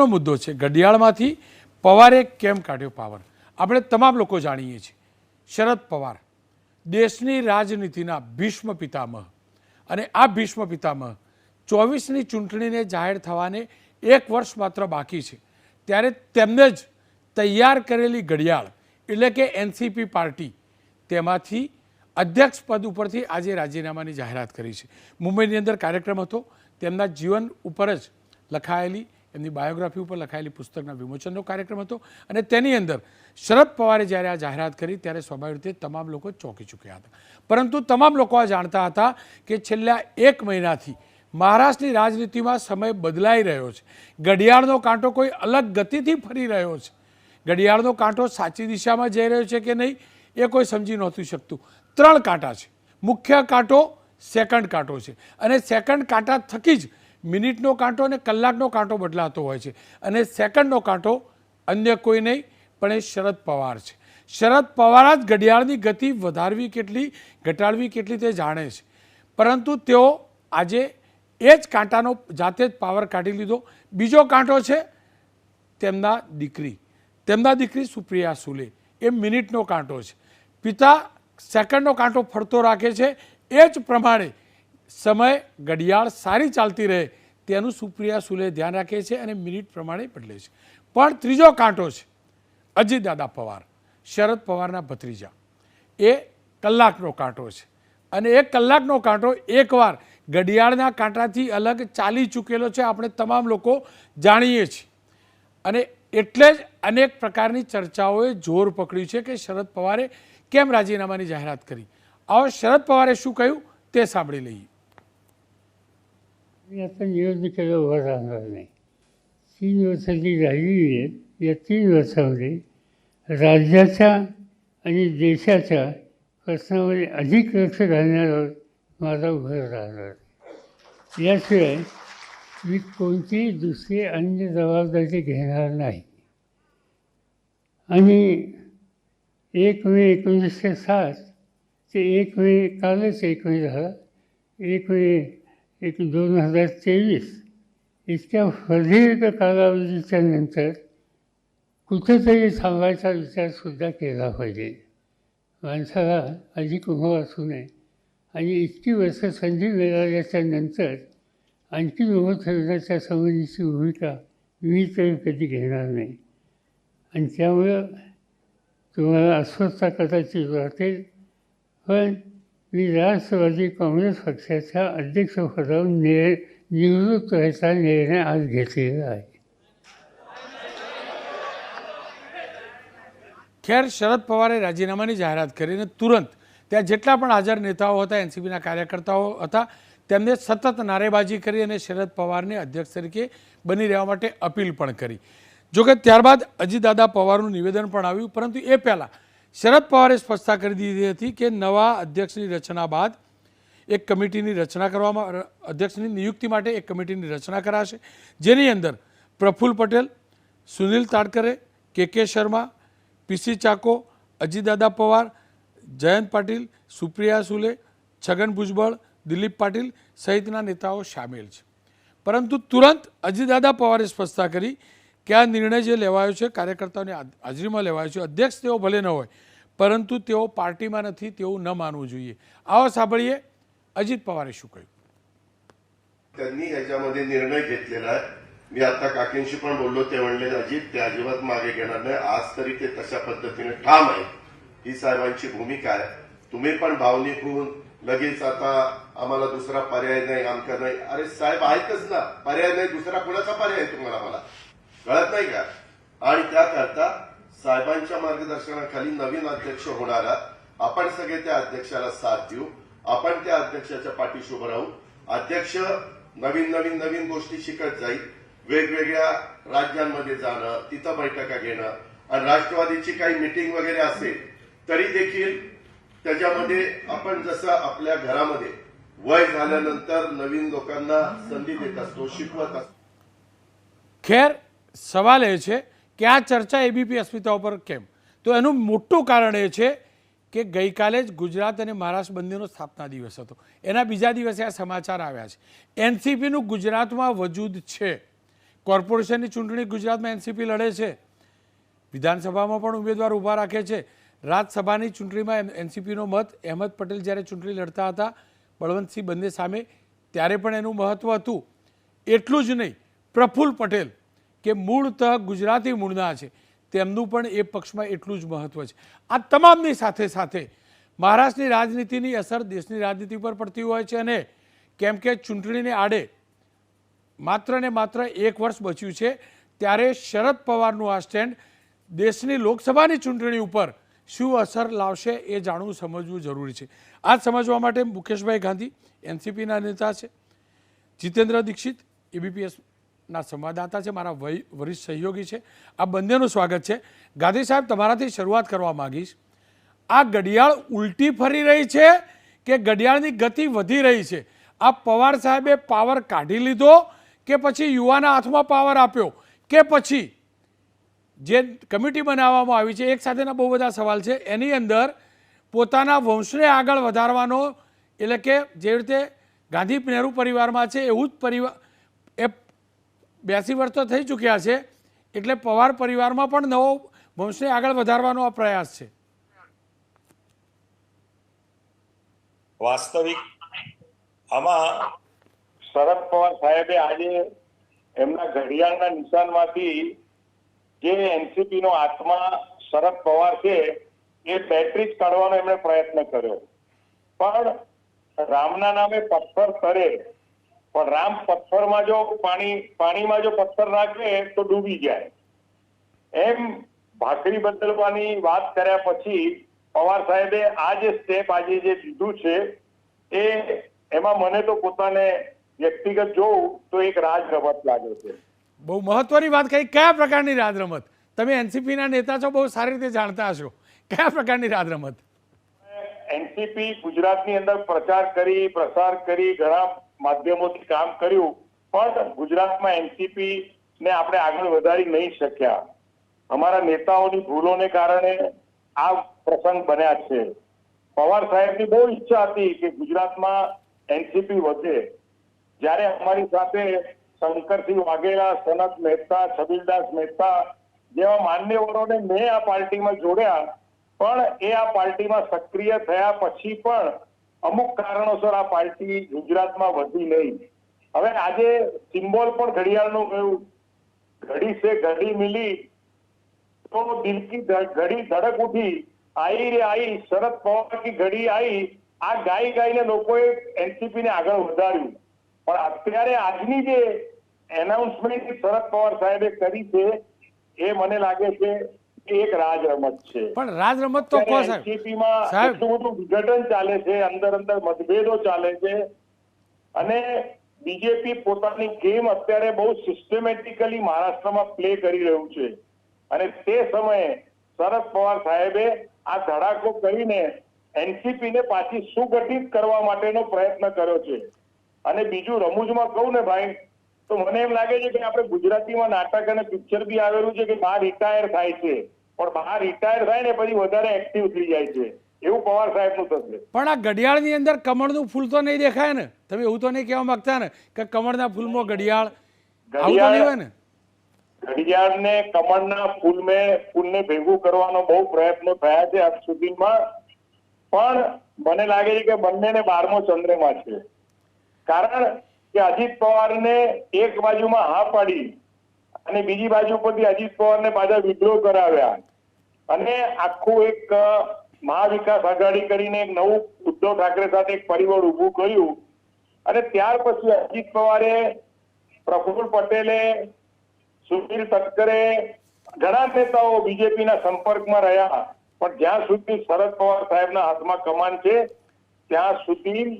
અગત્યનો મુદ્દો છે ઘડિયાળમાંથી પવારે કેમ કાઢ્યો પાવર. આપણે તમામ લોકો જાણીએ છીએ શરદ પવાર દેશની રાજનીતિના ભીષ્મ પિતામહ, અને આ ભીષ્મ પિતામહ 24ની ચૂંટણીને જાહેર થવાને 1 વર્ષ માત્ર બાકી છે ત્યારે તેમને જ તૈયાર કરેલી ઘડિયાળ એટલે કે એનસીપી પાર્ટી તેમાંથી અધ્યક્ષ પદ ઉપરથી આજે રાજીનામાની જાહેરાત કરી છે. મુંબઈની અંદર કાર્યક્રમ હતો, તેમના જીવન ઉપર જ લખાયેલી એમની બાયોગ્રાફી ઉપર લખાયેલી પુસ્તકના વિમોચનનો કાર્યક્રમ હતો અને તેની અંદર શરદ પવારે જ્યારે આ જાહેરાત કરી ત્યારે સ્વાભાવિક રીતે તમામ લોકો ચોંકી ચૂક્યા હતા. પરંતુ તમામ લોકો આ જાણતા હતા કે છેલ્લા 1 મહિનાથી મહારાષ્ટ્રની રાજનીતિમાં સમય બદલાઈ રહ્યો છે. ઘડિયાળનો કાંટો કોઈ અલગ ગતિથી ફરી રહ્યો છે. ઘડિયાળનો કાંટો સાચી દિશામાં જઈ રહ્યો છે કે નહીં એ કોઈ સમજી નહોતું શકતું. 3 કાંટા છે. મુખ્ય કાંટો સેકન્ડ કાંટો છે અને સેકન્ડ કાંટા થકી જ મિનિટનો કાંટો અને કલાકનો કાંટો બદલાતો હોય છે અને સેકન્ડનો કાંટો અન્ય કોઈ નહીં પણ એ શરદ પવાર છે. શરદ પવાર જ ઘડિયાળની ગતિ વધારવી કેટલી ઘટાડવી કેટલી તે જાણે છે. પરંતુ તેઓ આજે એ જ કાંટાનો જાતે જ પાવર કાઢી લીધો. બીજો કાંટો છે તેમના દીકરી સુપ્રિયા સુલે, એ મિનિટનો કાંટો છે. પિતા સેકન્ડનો કાંટો ફરતો રાખે છે. એ જ પ્રમાણે સમય ઘડિયાળ સારી ચાલતી રહે તેનું સુપ્રિયા સુલે ધ્યાન રાખે છે અને મિનિટ પ્રમાણે બદલે છે. પણ ત્રીજો કાંટો છે અજીતદાદા પવાર, શરદ પવારના ભત્રીજા, એ કલાકનો કાંટો છે અને એ કલાકનો કાંટો એકવાર ઘડિયાળના કાંટાથી અલગ ચાલી ચૂકેલો છે. આપણે તમામ લોકો જાણીએ છીએ અને એટલે જ અનેક પ્રકારની ચર્ચાઓએ જોર પકડ્યું છે કે શરદ પવારે કેમ રાજીનામાની જાહેરાત કરી. આવો શરદ પવારે શું કહ્યું તે સાંભળી લઈએ. आता निवडणूक केलं उभं राहणार नाही. 3 वर्षाची राहिलेली आहे. या 3 वर्षामध्ये राज्याच्या आणि देशाच्या प्रश्नामध्ये अधिक लक्ष घालण्यावर माझा भर राहणार. याशिवाय मी कोणतीही दुसरी अन्य जबाबदारी घेणार नाही. आणि 1 मे 1907 ते 1 मे कालच 1 मे झाला. 1 मे 2023 इतक्या प्रदीर्घ कालावधीच्या नंतर कुठेतरी थांबायचा विचारसुद्धा केला पाहिजे. माणसाला अधिक उभं असू नये आणि इतकी वर्ष संधी मिळाल्याच्या नंतर आणखी उभं ठेवण्याच्या संबंधीची भूमिका मी तरी कधी घेणार नाही. आणि त्यामुळं तुम्हाला अस्वस्थता कदाचित वाटेल, पण मी राष्ट्रवादी काँग्रेस पक्षाच्या अध्यक्षपदावर निवृत्त व्हायचा निर्णय आज घेतलेला आहे. ખેર શરદ પવારે રાજીનામાની જાહેરાત કરીને તુરંત ત્યાં જેટલા પણ હાજર નેતાઓ હતા, એનસીપીના કાર્યકર્તાઓ હતા, તેમને સતત નારેબાજી કરી અને શરદ પવારને અધ્યક્ષ તરીકે બની રહેવા માટે અપીલ પણ કરી. જોકે ત્યારબાદ અજીતદાદા પવારનું નિવેદન પણ આવ્યું, પરંતુ એ પહેલાં શરદ પવારે સ્પષ્ટતા કરી દીધી હતી કે નવા અધ્યક્ષની રચના બાદ એક કમિટીની રચના કરવામાં, અધ્યક્ષની નિયુક્તિ માટે એક કમિટીની રચના કરાશે, જેની અંદર પ્રફુલ્લ પટેલ, સુનિલ તાડકરે, કે શર્મા, પીસી ચાકો, અજીતદાદા પવાર, જયંત પાટીલ, સુપ્રિયા સુલે, છગન ભુજબળ, દિલીપ પાટીલ સહિતના નેતાઓ સામેલ છે. પરંતુ તુરંત અજીતદાદા પવારે સ્પષ્ટતા કરી કે આ નિર્ણય જે લેવાયો છે કાર્યકર્તાઓની હાજરીમાં લેવાયો છે. અધ્યક્ષ તેઓ ભલે ન હોય પરંતુ તેઓ પાર્ટીમાં નથી તેવું ન માનવું જોઈએ. આવો સાંભળીએ અજીત પવારે શું કહ્યું. त्यांनी याच्यामध्ये निर्णय घेतलेला आहे. मी आता काकींशी पण बोललो, ते म्हणले अजित ते अजिबात मागे घेणार नाही. आज तरी ते तशा पद्धतीने ठाम आहे. ही साहेबांची भूमिका आहे. तुम्ही पण भावनिक होऊन लगेच आता आम्हाला दुसरा पर्याय नाही, आमका नाही. अरे साहेब आहेतच ना, पर्याय नाही, दुसरा कुणाचा पर्याय तुम्हाला मला कळत नाही का? आणि त्याकरता साहेबांच्या मार्गदर्शनाखाली नवीन अध्यक्ष होणार आहात. आपण सगळे त्या अध्यक्षाला साथ देऊ. आपण त्या अध्यक्षाच्या पाठीशी उभं राहू. अध्यक्ष नवीन गोष्टी शिकत जाईल. वेगवेगळ्या राज्यांमध्ये जाणं, तिथं बैठका घेणं आणि राष्ट्रवादीची काही मीटिंग वगैरे असेल तरी देखील त्याच्यामध्ये आपण जसं आपल्या घरामध्ये वय झाल्यानंतर नवीन लोकांना संधी देत असतो, शिकवत असतो. ખેર સવાલ એ છે કે આ ચર્ચા એબીપી અસ્મિતા ઉપર કેમ? તો એનું મોટું કારણ એ છે કે ગઈકાલે જ ગુજરાત અને મહારાષ્ટ્ર બંનેનો સ્થાપના દિવસ હતો. એના બીજા દિવસે આ સમાચાર આવ્યા છે. એનસીપીનું ગુજરાતમાં વજૂદ છે, કોર્પોરેશનની ચૂંટણી ગુજરાતમાં એનસીપી લડે છે, વિધાનસભામાં પણ ઉમેદવાર ઊભા રાખે છે, રાજ્યસભાની ચૂંટણીમાં એનસીપીનો મત અહેમદ પટેલ જ્યારે ચૂંટણી લડતા હતા બળવંતસિંહ બંને સામે ત્યારે પણ એનું મહત્ત્વ હતું. એટલું જ નહીં, પ્રફુલ્લ પટેલ કે મૂળતઃ ગુજરાતી મૂળના છે તેમનું પણ એ પક્ષમાં એટલું જ મહત્ત્વ છે. આ તમામની સાથે સાથે મહારાષ્ટ્રની રાજનીતિની અસર દેશની રાજનીતિ પર પડતી હોય છે. અને કેમ કે ચૂંટણીને આડે માત્ર ને માત્ર 1 વર્ષ બચ્યું છે ત્યારે શરદ પવારનું આ સ્ટેન્ડ દેશની લોકસભાની ચૂંટણી ઉપર શું અસર લાવશે એ જાણવું સમજવું જરૂરી છે. આ સમજવા માટે મુકેશભાઈ ગાંધી એનસીપીના નેતા છે, જીતેન્દ્ર દીક્ષિત એબીપીએસના સંવાદદાતા છે, મારા વરિષ્ઠ સહયોગી છે. આ બંનેનું સ્વાગત છે. ગાંધી સાહેબ, તમારાથી શરૂઆત કરવા માગીશ. આ ઘડિયાળ ઉલટી ફરી રહી છે કે ઘડિયાળની ગતિ વધી રહી છે? આ પવાર સાહેબે પાવર કાઢી લીધો કે પછી યુવાના હાથમાં પાવર આપ્યો કે પછી જે કમિટી બનાવવામાં આવી છે, એક સાથેના બહુ બધા સવાલ છે, એની અંદર પોતાના વંશને આગળ વધારવાનો, એટલે કે જે રીતે ગાંધી નહેરુ પરિવારમાં છે એવું જ પરિવાર એ 82 વર્ષ તો થઈ ચૂક્યા છે, એટલે પવાર પરિવારમાં પણ નવો વંશને આગળ વધારવાનો આ પ્રયાસ છે. વાસ્તવિક આમાં શરદ પવાર સાહેબે આજે એમના ઘડિયાળના નિશાનમાંથી જે એનસીપી નો આત્મા શરદ પવાર છે એ બેટરી જ કાઢવાનો એમણે પ્રયત્ન કર્યો. પણ રામના નામે પથ્થર તરે, પણ રામ પથ્થરમાં જો પાણીમાં જો પથ્થર નાખે તો ડૂબી જાય. એમ ભાખરી બદલવાની વાત કર્યા પછી પવાર સાહેબે આ જે સ્ટેપ આજે જે લીધું છે એ એમાં મને તો પોતાને વ્યક્તિગત જોઉં તો એક રાજ રમત લાગે છે. બહુ મહત્વની વાત કહી. કયા પ્રકારની રાજ રમત? તમે એનસીપીના નેતા છો, બહુ સારી રીતે જાણતા હશો. કયા પ્રકારની રાજ રમત? એનસીપી ગુજરાતની અંદર પ્રચાર કરી, પ્રસાર કરી, ઘણા માધ્યમોથી કામ કર્યું, પણ ગુજરાતમાં એનસીપી ને આપણે આગળ વધારી નહીં શક્યા. અમારા નેતાઓની ભૂલોને કારણે આ પ્રસંગ બન્યા છે. પવાર સાહેબની બહુ ઈચ્છા હતી કે ગુજરાતમાં એનસીપી વધે. જ્યારે અમારી સાથે શંકરસિંહ વાઘેલા, સનત મહેતા, છબીલદાસ મહેતા જેવા માન્યવરોને મેં આ પાર્ટીમાં જોડ્યા, પણ એ આ પાર્ટીમાં સક્રિય થયા પછી પણ અમુક કારણોસર આ પાર્ટી ગુજરાતમાં વધી નહીં. હવે આજે સિમ્બોલ પણ ઘડિયાળનું ગયું, ઘડી સે ઘડી મિલી તો દિલ કી ઘડી ધડક ઉઠી, આઈ રે આઈ શરદ પવાર કી ઘડી આઈ. આ ગાઈને લોકોએ એનસીપી ને આગળ વધાર્યું. પણ અત્યારે આજની જે એનાઉન્સમેન્ટ શરદ પવાર સાહેબે કરી છે એ મને લાગે છે કે એક રાજ રમત છે. પણ રાજ રમત તો કહો સાહેબ. એનસીપીમાં એટલું બધું વિઘટન ચાલે છે, અંદર મતભેદો ચાલે છે, અને બીજેપી પોતાની ગેમ અત્યારે બહુ સિસ્ટમેટિકલી મહારાષ્ટ્રમાં પ્લે કરી રહ્યું છે. અને તે સમયે શરદ પવાર સાહેબે આ ધડાકો કરીને એનસીપી ને પાછી સુગઠિત કરવા માટેનો પ્રયત્ન કર્યો છે. અને બીજું રમૂજમાં કહું ને ભાઈ, તો મને એમ લાગે છે કે આપણે ગુજરાતીમાં નાટક અને પિક્ચર બી આવેલું છે કે બહાર રિટાયર થાય છે, પણ બહાર રિટાયર થાય ને પછી વધારે એક્ટિવ થઈ જાય છે. એવું પવાર સાહેબનું થશે. પણ આ ઘડિયાળની અંદર કમળનું ફૂલ તો નહીં દેખાય ને? તમે એવું તો નહીં કહેવા માંગતા ને કે કમળના ફૂલમાં ઘડિયાળ? આવું તો નહીં હોય ને? ઘડિયાળને કમળના ફૂલને ભેગું કરવાનો બહુ પ્રયત્નો થયા છે આજ સુધીમાં, પણ મને લાગે છે કે બંનેને 12મો ચંદ્રમા છે. કારણ કે અજીત પવારને એક બાજુમાં હા પાડી અને બીજી બાજુ પરથી અજીત પવારને પાછા વિદ્રોહ કરાવ્યા, અને આખું એક મહાવિકાસ આઘાડી કરીને એક નવું ઉદ્ધવ ઠાકરે સાથે એક પરિબળ ઉભું કર્યું. અને ત્યાર પછી અજીત પવારે, પ્રફુલ્લ પટેલે, સુશીલ તટકરે, ઘણા નેતાઓ બીજેપીના સંપર્કમાં રહ્યા, પણ જ્યાં સુધી શરદ પવાર સાહેબના હાથમાં કમાન છે ત્યાં સુધી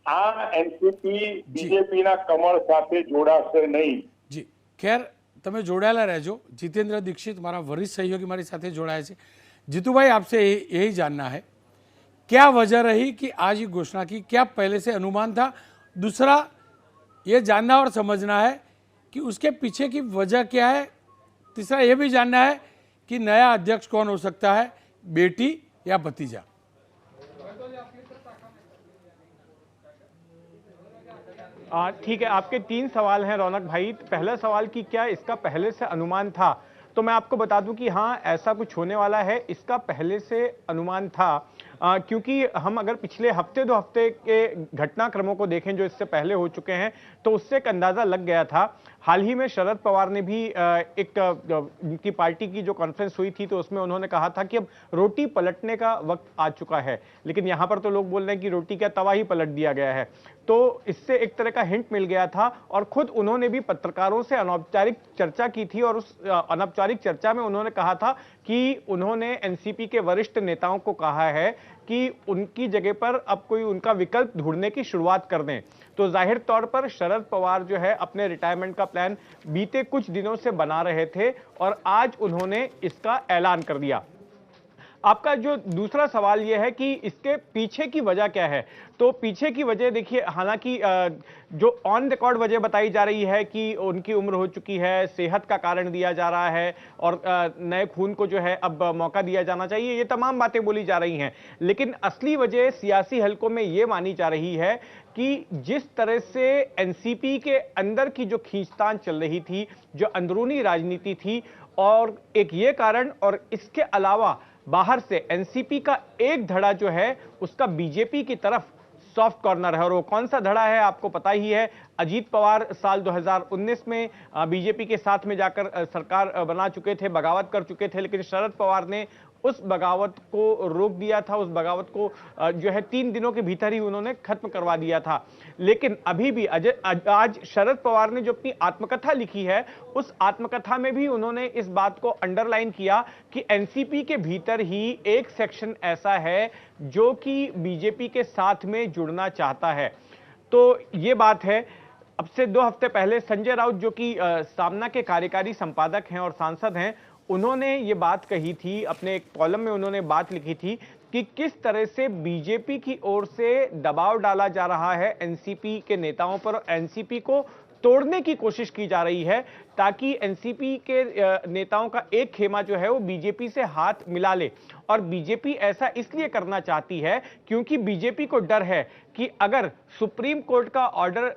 આ એનસીપી બીજેપીના કમળ સાથે જોડાશે નહીં. જી, ખેર તમે જોડાયેલા રહેજો. जितेंद्र दीक्षित मारा वरिष्ठ सहयोगी हमारी साथ जोड़ाए थे. जीतू भाई, आपसे यही जानना है, क्या वजह रही कि आज ये घोषणा की? क्या पहले से अनुमान था? दूसरा ये जानना और समझना है कि उसके पीछे की वजह क्या है. तीसरा ये भी जानना है कि नया अध्यक्ष कौन हो सकता है, बेटी या भतीजा. ठीक है, आपके 3 सवाल हैं रौनक भाई। पहला सवाल कि क्या इसका पहले से अनुमान था, तो मैं आपको बता दूं कि हाँ, ऐसा कुछ होने वाला है, इसका पहले से अनुमान था। क्योंकि हम अगर पिछले हफ्ते 2 हफ्ते के घटनाक्रमों को देखें जो इससे पहले हो चुके हैं, तो उससे एक अंदाजा लग गया था। हाल ही में शरद पवार ने भी उनकी पार्टी की जो कॉन्फ्रेंस हुई थी, तो उसमें उन्होंने कहा था कि अब रोटी पलटने का वक्त आ चुका है। लेकिन यहां पर तो लोग बोल रहे हैं कि रोटी क्या तवा ही पलट दिया गया है। तो इससे एक तरह का हिंट मिल गया था, और खुद उन्होंने भी पत्रकारों से अनौपचारिक चर्चा की थी, और उस अनौपचारिक चर्चा में उन्होंने कहा था कि उन्होंने एनसीपी के वरिष्ठ नेताओं को कहा है कि उनकी जगह पर अब कोई उनका विकल्प ढूंढने की शुरुआत कर दें। तो जाहिर तौर पर शरद पवार जो है अपने रिटायरमेंट का प्लान बीते कुछ दिनों से बना रहे थे, और आज उन्होंने इसका ऐलान कर दिया। आपका जो दूसरा सवाल यह है कि इसके पीछे की वजह क्या है, तो पीछे की वजह देखिए, हालांकि जो ऑन रिकॉर्ड वजह बताई जा रही है कि उनकी उम्र हो चुकी है, सेहत का कारण दिया जा रहा है, और नए खून को जो है अब मौका दिया जाना चाहिए, ये तमाम बातें बोली जा रही हैं। लेकिन असली वजह सियासी हलकों में ये मानी जा रही है कि जिस तरह से एनसीपी के अंदर की जो खींचतान चल रही थी, जो अंदरूनी राजनीति थी, और एक ये कारण, और इसके अलावा बाहर से एनसीपी का एक धड़ा जो है उसका बीजेपी की तरफ सॉफ्ट कॉर्नर है। और वो कौन सा धड़ा है आपको पता ही है। अजीत पवार साल 2019 में बीजेपी के साथ में जाकर सरकार बना चुके थे, बगावत कर चुके थे, लेकिन शरद पवार ने उस बगावत को रोक दिया था। उस बगावत को जो है 3 दिनों के भीतर ही उन्होंने खत्म करवा दिया था। लेकिन अभी भी आज शरद पवार ने जो अपनी आत्मकथा लिखी है, उस आत्मकथा में भी उन्होंने इस बात को अंडरलाइन किया कि एनसीपी के भीतर ही एक सेक्शन ऐसा है जो कि बीजेपी के साथ में जुड़ना चाहता है। तो ये बात है। अब से 2 हफ्ते पहले संजय राउत, जो कि सामना के कार्यकारी संपादक हैं और सांसद हैं, उन्होंने ये बात कही थी, अपने एक कॉलम में उन्होंने बात लिखी थी कि किस तरह से बीजेपी की ओर से दबाव डाला जा रहा है एनसीपी के नेताओं पर, और एनसीपी को तोड़ने की कोशिश की जा रही है, ताकि एनसीपी के नेताओं का एक खेमा जो है वो बीजेपी से हाथ मिला ले। और बीजेपी ऐसा इसलिए करना चाहती है क्योंकि बीजेपी को डर है कि अगर सुप्रीम कोर्ट का ऑर्डर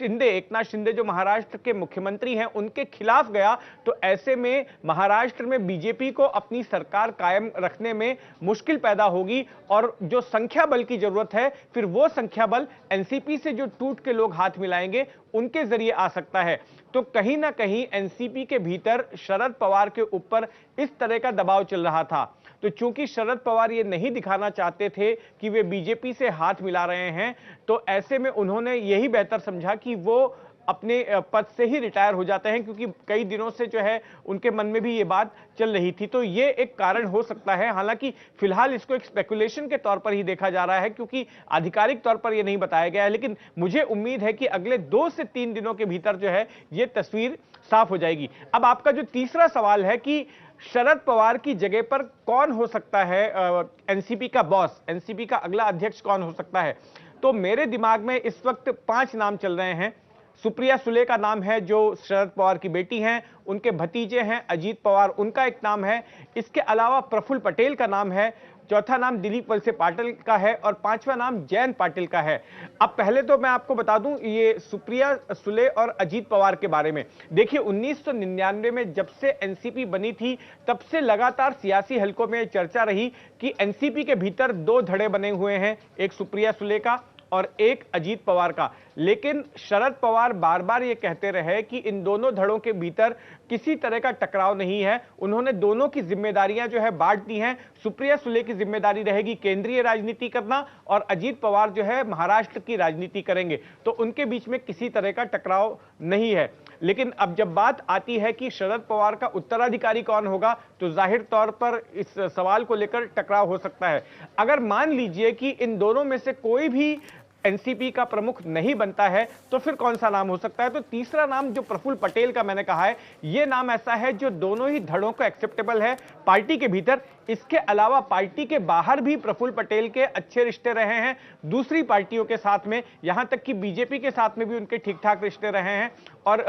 एकनाथ शिंदे जो महाराष्ट्र के मुख्यमंत्री हैं उनके खिलाफ गया, तो ऐसे में महाराष्ट्र में बीजेपी को अपनी सरकार कायम रखने में मुश्किल पैदा होगी, और जो संख्या बल की जरूरत है, फिर वो संख्या बल एनसीपी से जो टूट के लोग हाथ मिलाएंगे उनके जरिए आ सकता है। तो कहीं ना कहीं एनसीपी के भीतर शरद पवार के ऊपर इस तरह का दबाव चल रहा था। तो चूंकि शरद पवार ये नहीं दिखाना चाहते थे कि वे बीजेपी से हाथ मिला रहे हैं, तो ऐसे में उन्होंने यही बेहतर समझा कि वो अपने पद से ही रिटायर हो जाते हैं, क्योंकि कई दिनों से जो है उनके मन में भी ये बात चल रही थी। तो ये एक कारण हो सकता है। हालांकि फिलहाल इसको एक स्पेकुलेशन के तौर पर ही देखा जा रहा है, क्योंकि आधिकारिक तौर पर यह नहीं बताया गया है। लेकिन मुझे उम्मीद है कि अगले 2 से 3 दिनों के भीतर जो है ये तस्वीर साफ हो जाएगी। अब आपका जो तीसरा सवाल है कि शरद पवार की जगह पर कौन हो सकता है एनसीपी का बॉस, एनसीपी का अगला अध्यक्ष कौन हो सकता है, तो मेरे दिमाग में इस वक्त 5 नाम चल रहे हैं। सुप्रिया सुले का नाम है, जो शरद पवार की बेटी हैं, उनके भतीजे हैं अजीत पवार, उनका एक नाम है। इसके अलावा प्रफुल्ल पटेल का नाम है, चौथा नाम दिलीप वलसे पाटिल का है, और 5वां नाम जयंत पाटिल का है। अब पहले तो मैं आपको बता दूं ये सुप्रिया सुले और अजीत पवार के बारे में। देखिए 1999 में जब से एनसीपी बनी थी, तब से लगातार सियासी हलकों में चर्चा रही कि एनसीपी के भीतर 2 धड़े बने हुए हैं, एक सुप्रिया सुले का और एक अजीत पवार का। लेकिन शरद पवार बार बार ये कहते रहे कि इन दोनों धड़ों के भीतर किसी तरह का टकराव नहीं है। उन्होंने दोनों की जिम्मेदारियां जो है बांट दी हैं। सुप्रिया सुले की जिम्मेदारी रहेगी केंद्रीय राजनीति करना, और अजीत पवार जो है महाराष्ट्र की राजनीति करेंगे। तो उनके बीच में किसी तरह का टकराव नहीं है। लेकिन अब जब बात आती है कि शरद पवार का उत्तराधिकारी कौन होगा, तो जाहिर तौर पर इस सवाल को लेकर टकराव हो सकता है। अगर मान लीजिए कि इन दोनों में से कोई भी एनसीपी का प्रमुख नहीं बनता है, तो फिर कौन सा नाम हो सकता है? तो तीसरा नाम जो प्रफुल्ल पटेल का मैंने कहा है, यह नाम ऐसा है जो दोनों ही धड़ों को एक्सेप्टेबल है पार्टी के भीतर। इसके अलावा पार्टी के बाहर भी प्रफुल्ल पटेल के अच्छे रिश्ते रहे हैं दूसरी पार्टियों के साथ में, यहां तक कि बीजेपी के साथ में भी उनके ठीक ठाक रिश्ते रहे हैं। और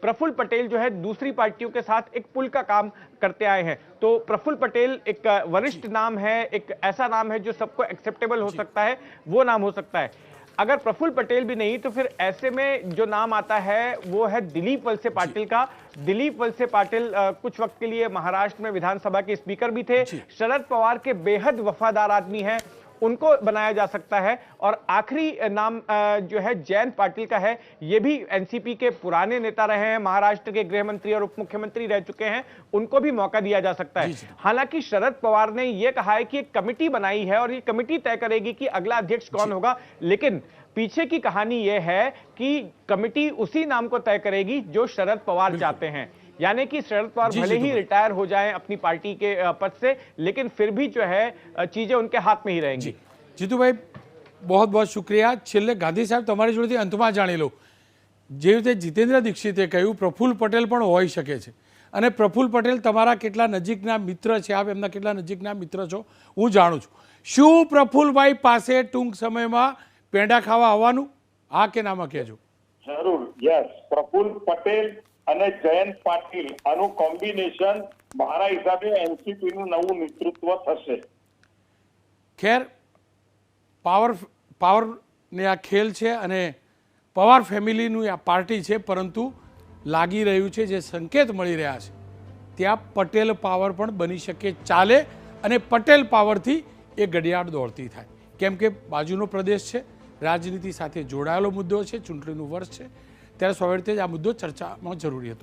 प्रफुल्ल पटेल जो है दूसरी पार्टियों के साथ एक पुल का काम करते आए हैं। तो प्रफुल्ल पटेल एक वरिष्ठ नाम है, एक ऐसा नाम है जो सबको एक्सेप्टेबल हो सकता है, वो नाम हो सकता है। अगर प्रफुल्ल पटेल भी नहीं तो फिर ऐसे में जो नाम आता है वो है दिलीप वलसे पाटिल का। दिलीप वलसे पाटिल कुछ वक्त के लिए महाराष्ट्र में विधानसभा के स्पीकर भी थे, शरद पवार के बेहद वफादार आदमी हैं, उनको बनाया जा सकता है। और आखिरी नाम जो है जयंत पाटिल का है, ये भी एनसीपी के पुराने नेता रहे हैं, महाराष्ट्र के गृह मंत्री और उप मुख्यमंत्री रह चुके हैं, उनको भी मौका दिया जा सकता है। हालांकि शरद पवार ने यह कहा है कि एक कमेटी बनाई है और ये कमेटी तय करेगी कि अगला अध्यक्ष कौन होगा, लेकिन पीछे की कहानी यह है कि कमेटी उसी नाम को तय करेगी जो शरद पवार चाहते हैं। यानी कि शरद पवार भले ही रिटायर हो जाएं अपनी पार्टी के पद से, लेकिन फिर भी जो है चीजें उनके हाथ में ही रहेंगी। જીતુભાઈ बहुत बहुत शुक्रिया। છેલ્લે ગાંધી સાહેબ તમારી જોડેથી અંતમાં જાણી લો, જે રીતે જીતેન્દ્ર દીક્ષિતે કહ્યું પ્રફુલ્લ પટેલ પણ હોઈ શકે છે, અને પ્રફુલ્લ પટેલ તમારા કેટલા નજીકના મિત્ર છે, આપ એમના કેટલા નજીકના મિત્ર છો હું જાણું છું। શું પ્રફુલ્લભાઈ પાસે ટૂંક સમયમાં પેંડા ખાવા આવવાનું, હા કે નામાં કહેજો? જરૂર, યસ। પ્રફુલ્લ પટેલ અને જયંત પાટીલ આનું કોમ્બિનેશન મારા હિસાબે એનસીપી નું નવું નેતૃત્વ થશે। ખેર, પાવરને આ ખેલ છે અને પવાર ફેમિલીનું આ પાર્ટી છે, પરંતુ લાગી રહ્યું છે જે સંકેત મળી રહ્યા છે ત્યાં પટેલ પાવર પણ બની શકે, ચાલે, અને પટેલ પાવરથી એ ઘડિયાળ દોડતી થાય, કેમ કે બાજુનો પ્રદેશ છે, રાજનીતિ સાથે જોડાયેલો મુદ્દો છે, ચૂંટણીનું વર્ષ છે, ત્યારે સ્વાભાવિક રીતે જ આ મુદ્દો ચર્ચામાં જરૂરી હતો।